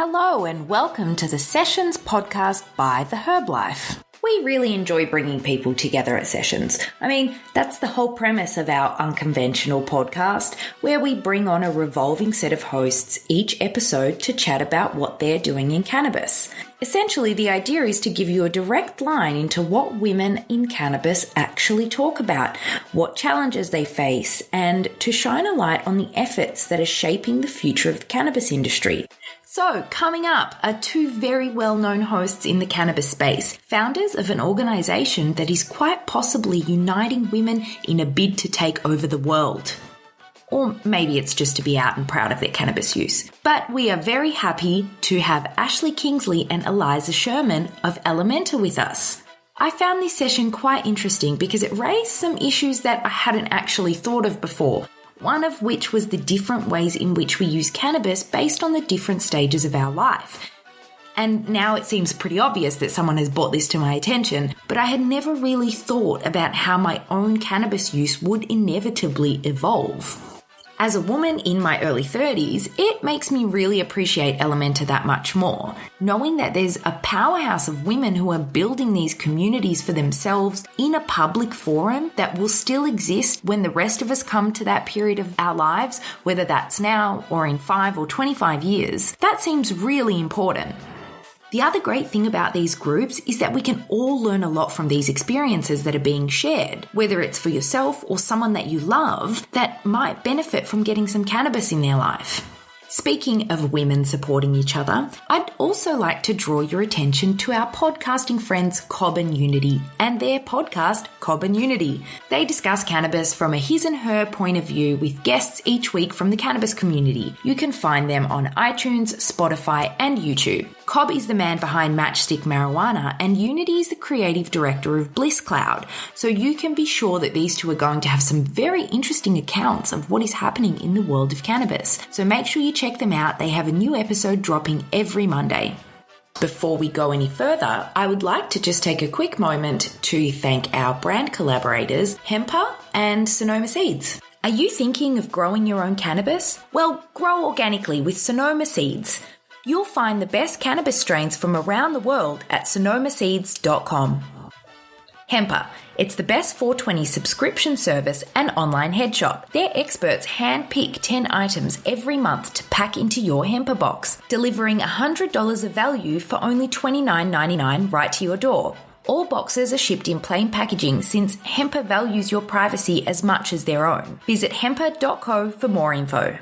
Hello and welcome to the Sessions podcast by The Herb Life. We really enjoy bringing people together at Sessions. I mean, that's the whole premise of our unconventional podcast, where we bring on a revolving set of hosts each episode to chat about what they're doing in cannabis. Essentially, the idea is to give you a direct line into what women in cannabis actually talk about, what challenges they face, and to shine a light on the efforts that are shaping the future of the cannabis industry. So, coming up are two very well-known hosts in the cannabis space, founders of an organisation that is quite possibly uniting women in a bid to take over the world. Or maybe it's just to be out and proud of their cannabis use. But we are very happy to have Ashley Kingsley and Eliza Sherman of Elementa with us. I found this session quite interesting because it raised some issues that I hadn't actually thought of before. One of which was the different ways in which we use cannabis based on the different stages of our life. And now it seems pretty obvious that someone has brought this to my attention, but I had never really thought about how my own cannabis use would inevitably evolve. As a woman in my early 30s, it makes me really appreciate Elementa that much more, knowing that there's a powerhouse of women who are building these communities for themselves in a public forum that will still exist when the rest of us come to that period of our lives, whether that's now or in 5 or 25 years. That seems really important. The other great thing about these groups is that we can all learn a lot from these experiences that are being shared, whether it's for yourself or someone that you love that might benefit from getting some cannabis in their life. Speaking of women supporting each other, I'd also like to draw your attention to our podcasting friends Cobb and Unity and their podcast Cobb and Unity. They discuss cannabis from a his and her point of view with guests each week from the cannabis community. You can find them on iTunes, Spotify and YouTube. Cobb is the man behind Matchstick Marijuana and Unity is the creative director of Bliss Cloud, so you can be sure that these two are going to have some very interesting accounts of what is happening in the world of cannabis. So make sure you check them out. They have a new episode dropping every Monday. Before we go any further, I would like to just take a quick moment to thank our brand collaborators, Hemper and Sonoma Seeds. Are you thinking of growing your own cannabis? Well, grow organically with Sonoma Seeds. You'll find the best cannabis strains from around the world at sonomaseeds.com. Hemper. It's the best 420 subscription service and online head shop. Their experts hand-pick 10 items every month to pack into your Hemper box, delivering $100 of value for only $29.99 right to your door. All boxes are shipped in plain packaging since Hemper values your privacy as much as their own. Visit hemper.co for more info.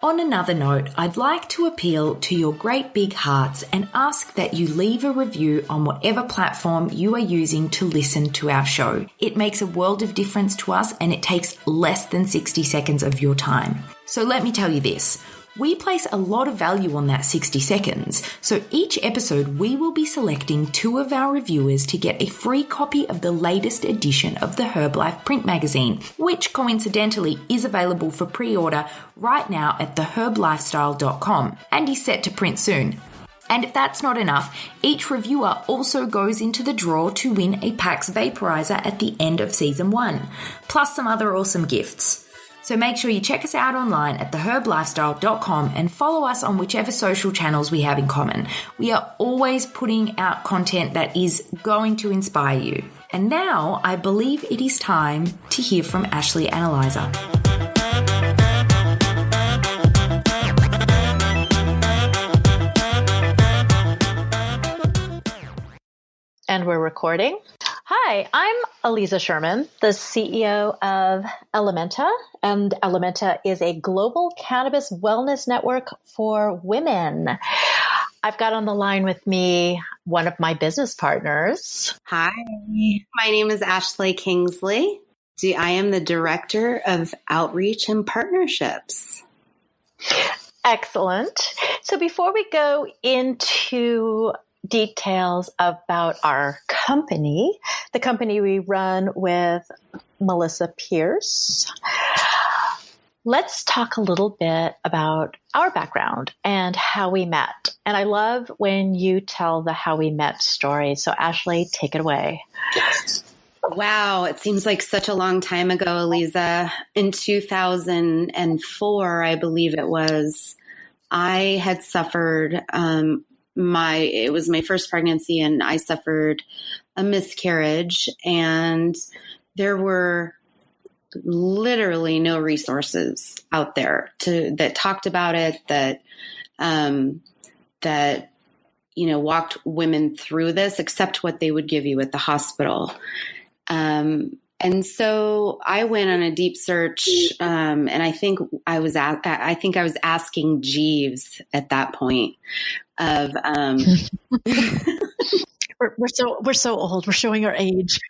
On another note, I'd like to appeal to your great big hearts and ask that you leave a review on whatever platform you are using to listen to our show. It makes a world of difference to us and it takes less than 60 seconds of your time. So let me tell you this. We place a lot of value on that 60 seconds, so each episode we will be selecting 2 of our reviewers to get a free copy of the latest edition of the Herb Life print magazine, which coincidentally is available for pre-order right now at theherblifestyle.com and is set to print soon. And if that's not enough, each reviewer also goes into the draw to win a PAX vaporizer at the end of season 1, plus some other awesome gifts. So make sure you check us out online at theherblifestyle.com and follow us on whichever social channels we have in common. We are always putting out content that is going to inspire you. And now I believe it is time to hear from Ashley and Eliza. And we're recording. Hi, I'm Eliza Sherman, the CEO of Elementa, and Elementa is a global cannabis wellness network for women. I've got on the line with me one of my business partners. Hi, my name is Ashley Kingsley. I am the Director of Outreach and Partnerships. Excellent. So before we go into details about our company, the company we run with Melissa Pierce, let's talk a little bit about our background and how we met. And I love when you tell the how we met story. So Ashley, take it away. Wow, it seems like such a long time ago, Eliza. In 2004, I believe it was, I had suffered it was my first pregnancy, and I suffered a miscarriage, and there were literally no resources out there that talked about it, that walked women through this, except what they would give you at the hospital. And so I went on a deep search, and I think I was asking Jeeves at that point of. We're so old. We're showing our age.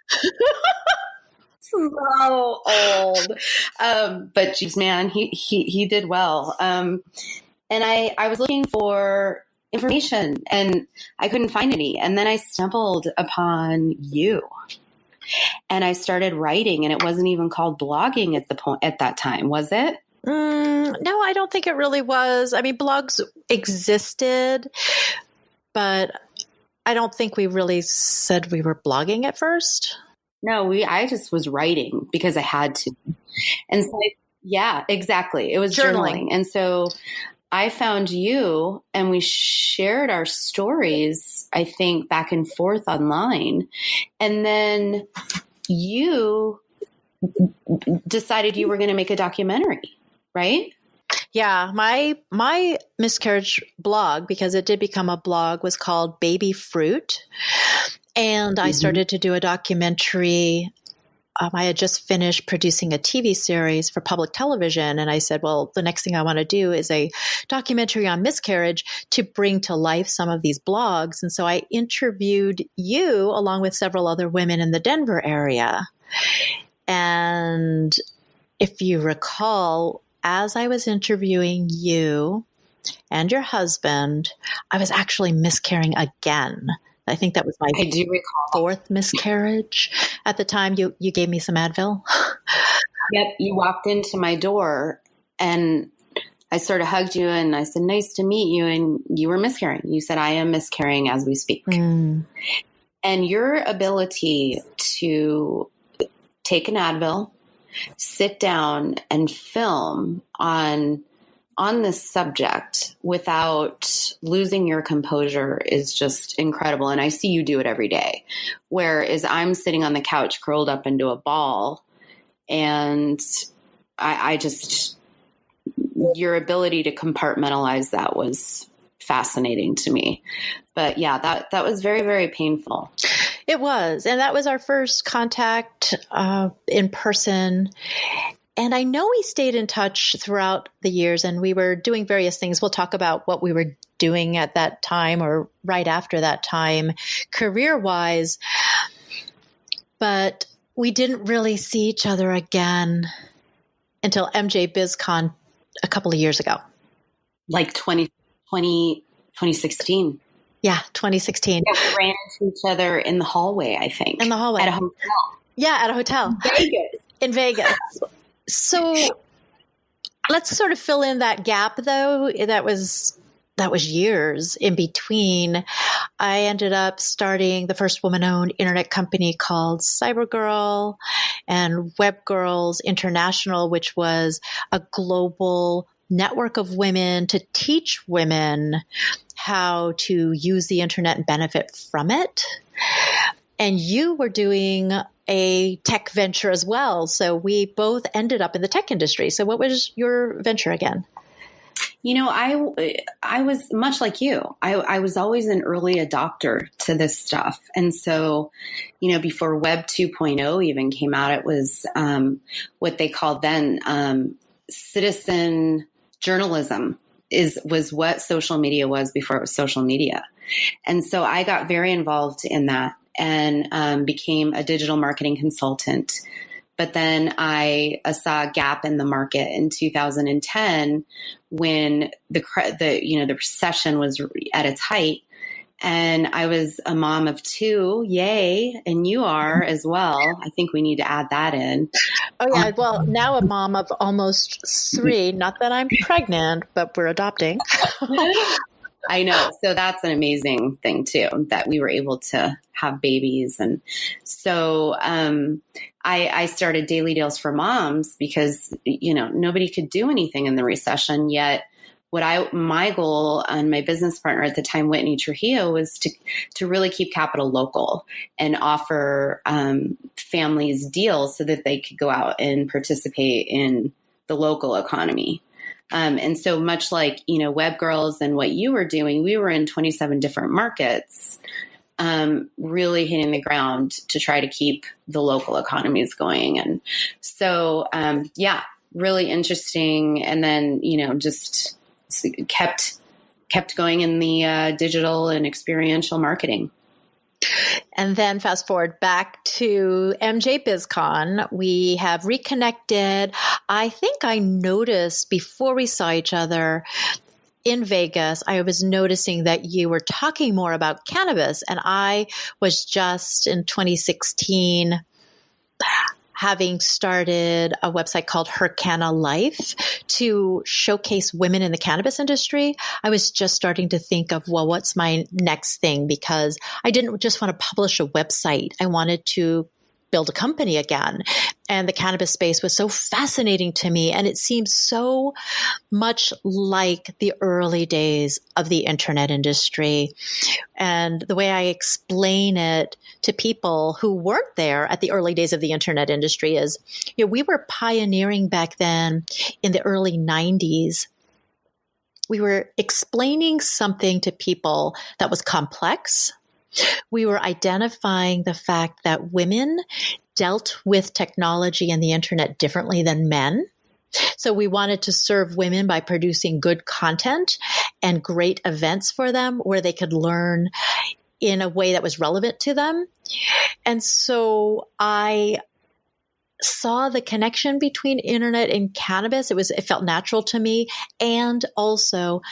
So old, but Jeeves, man, he did well. And I was looking for information, and I couldn't find any. And then I stumbled upon you. And I started writing, and it wasn't even called blogging at that time, was it? No, I don't think it really was. I mean, blogs existed, but I don't think we really said we were blogging at first. No, I just was writing because I had to. And so, yeah, exactly. It was journaling. And so I found you, and we shared our stories, I think, back and forth online. And then you decided you were going to make a documentary, right? Yeah, my miscarriage blog, because it did become a blog, was called Baby Fruit. And I started to do a documentary. I had just finished producing a TV series for public television. And I said, well, the next thing I want to do is a documentary on miscarriage to bring to life some of these blogs. And so I interviewed you along with several other women in the Denver area. And if you recall, as I was interviewing you and your husband, I was actually miscarrying again. I think that was my fourth miscarriage. At the time, you gave me some Advil. Yep. You walked into my door, and I sort of hugged you, and I said, nice to meet you. And you were miscarrying. You said, I am miscarrying as we speak. And your ability to take an Advil, sit down and film on this subject without losing your composure is just incredible. And I see you do it every day. Whereas I'm sitting on the couch curled up into a ball, and I just, your ability to compartmentalize that was fascinating to me. But yeah, that was very, very painful. It was. And that was our first contact in person. And I know we stayed in touch throughout the years, and we were doing various things. We'll talk about what we were doing at that time or right after that time, career-wise. But we didn't really see each other again until MJ BizCon a couple of years ago. Like 2016. Yeah, 2016. Yeah, we ran into each other in the hallway, I think. In the hallway. At a hotel. Yeah, at a hotel. In Vegas. So let's sort of fill in that gap, though. That was years in between. I ended up starting the first woman-owned internet company called Cybergirl and Web Girls International, which was a global network of women to teach women how to use the internet and benefit from it. And you were doing a tech venture as well. So we both ended up in the tech industry. So what was your venture again? You know, I was much like you. I was always an early adopter to this stuff. And so, you know, before Web 2.0 even came out, it was what they called then citizen journalism was what social media was before it was social media. And so I got very involved in that and became a digital marketing consultant. But then I saw a gap in the market in 2010 when the recession was at its height. And I was a mom of two, yay, and you are as well. I think we need to add that in. Oh, yeah. Well, now a mom of almost three. Not that I'm pregnant, but we're adopting. I know. So that's an amazing thing, too, that we were able to have babies. And so I started Daily Deals for Moms because, you know, nobody could do anything in the recession, yet my goal and my business partner at the time, Whitney Trujillo, was to really keep capital local and offer families deals so that they could go out and participate in the local economy. And so much like, Web Girls and what you were doing, we were in 27 different markets, really hitting the ground to try to keep the local economies going. And so, really interesting. And then, just kept going in the digital and experiential marketing. And then fast forward back to MJ BizCon, we have reconnected. I think I noticed before we saw each other in Vegas, I was noticing that you were talking more about cannabis. And I was just in 2016 having started a website called Her Canna Life to showcase women in the cannabis industry. I was just starting to think of, well, what's my next thing? Because I didn't just want to publish a website. I wanted to build a company again. And the cannabis space was so fascinating to me. And it seems so much like the early days of the internet industry. And the way I explain it to people who weren't there at the early days of the internet industry is, we were pioneering back then in the early 90s. We were explaining something to people that was complex. We were identifying the fact that women dealt with technology and the internet differently than men. So we wanted to serve women by producing good content and great events for them where they could learn in a way that was relevant to them. And so I saw the connection between internet and cannabis. It felt natural to me, and also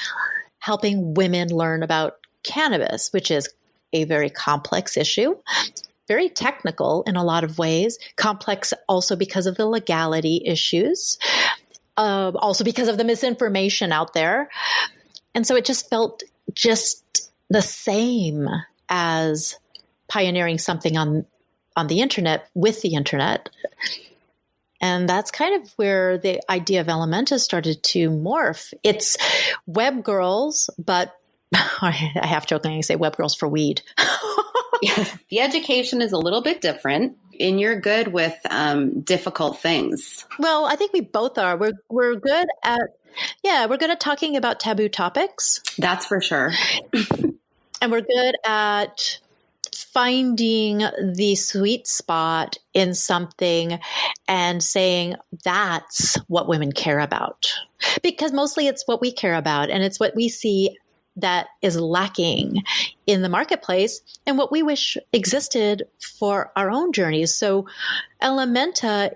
helping women learn about cannabis, which is a very complex issue, very technical in a lot of ways, complex also because of the legality issues, also because of the misinformation out there. And so it just felt just the same as pioneering something on the internet with the internet. And that's kind of where the idea of Elementa started to morph. It's Web Girls, but I half jokingly say Web Girls for weed. Yeah, the education is a little bit different, and you're good with difficult things. Well, I think we both are. We're good at talking about taboo topics. That's for sure. And we're good at finding the sweet spot in something and saying that's what women care about. Because mostly it's what we care about, and it's what we see that is lacking in the marketplace and what we wish existed for our own journeys. So Elementa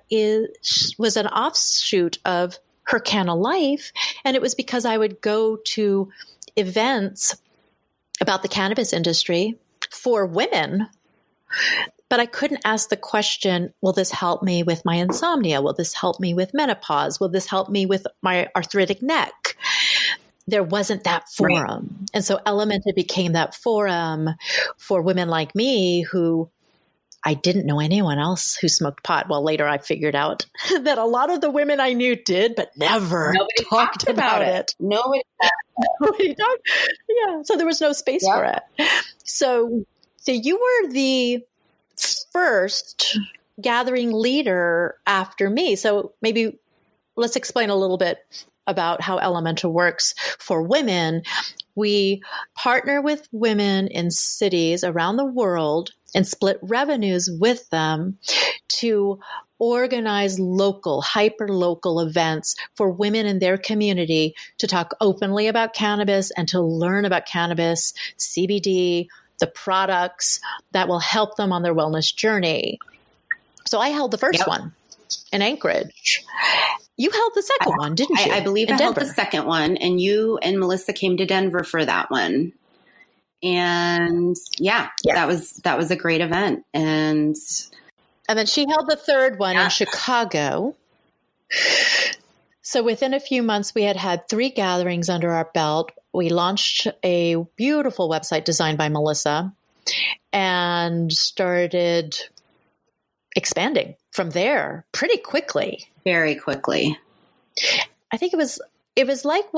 was an offshoot of Her Canna Life. And it was because I would go to events about the cannabis industry for women, but I couldn't ask the question, will this help me with my insomnia? Will this help me with menopause? Will this help me with my arthritic neck? There wasn't that forum. Right. And so Elementa became that forum for women like me who I didn't know anyone else who smoked pot. Well, later I figured out that a lot of the women I knew did, but nobody talked about it. Nobody talked. Yeah. So there was no space for it. So you were the first gathering leader after me. So maybe let's explain a little bit about how Elementa works for women. We partner with women in cities around the world and split revenues with them to organize local, hyper-local events for women in their community to talk openly about cannabis and to learn about cannabis, CBD, the products that will help them on their wellness journey. So I held the first one in Anchorage. You held the second one, didn't you? I believe I held the second one, and you and Melissa came to Denver for that one. And that was a great event. And then she held the third one in Chicago. So within a few months, we had 3 gatherings under our belt. We launched a beautiful website designed by Melissa and started expanding from there pretty quickly. Very quickly. I think it was like